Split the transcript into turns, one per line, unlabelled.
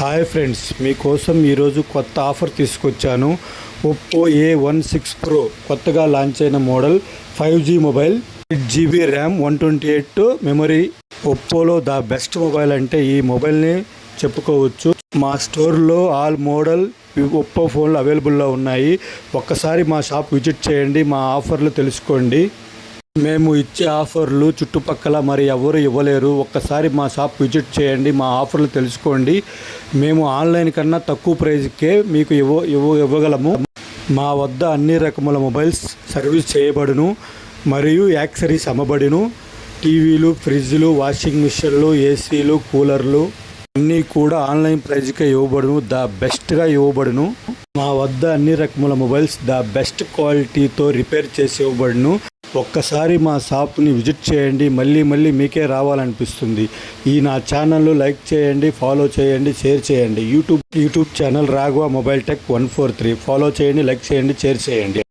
Hi friends, మీకోసం ఈరోజు కొత్త ఆఫర్ తీసుకొచ్చాను. ఒప్పో A16 Pro కొత్తగా లాంచ్ అయిన model 5G mobile, 8GB RAM, 128 memory. ఒప్పోలో ద బెస్ట్ మొబైల్ అంటే ఈ మొబైల్ని చెప్పుకోవచ్చు. మా స్టోర్లో ఆల్ మోడల్ ఒప్పో ఫోన్లు అవైలబుల్లో ఉన్నాయి. ఒక్కసారి మా షాప్ విజిట్ చేయండి, మా ఆఫర్లు తెలుసుకోండి. మేము ఇచ్చే ఆఫర్లు చుట్టుపక్కల మరి ఎవరు ఇవ్వలేరు. ఒక్కసారి మా షాప్ విజిట్ చేయండి, మా ఆఫర్లు తెలుసుకోండి. మేము ఆన్లైన్ కన్నా తక్కువ ప్రైస్కే మీకు ఇవ్వగలము. మా వద్ద అన్ని రకముల మొబైల్స్ సర్వీస్ చేయబడును మరియు యాక్సెసరీస్ అమ్మబడును. టీవీలు, ఫ్రిడ్జ్లు, వాషింగ్ మిషన్లు, ఏసీలు, కూలర్లు అన్నీ కూడా ఆన్లైన్ ప్రైజ్కే ఇవ్వబడును, ద బెస్ట్గా ఇవ్వబడును. మా వద్ద అన్ని రకముల మొబైల్స్ ద బెస్ట్ క్వాలిటీతో రిపేర్ చేసి ఇవ్వబడును. ఒక్కసారి మా షాప్ని విజిట్ చేయండి, మళ్ళీ మీకే రావాలనిపిస్తుంది. ఈ నా ఛానల్ను లైక్ చేయండి, ఫాలో చేయండి, షేర్ చేయండి. YouTube channel Raghava mobile tech 143 follow చేయండి, లైక్ చేయండి, షేర్ చేయండి.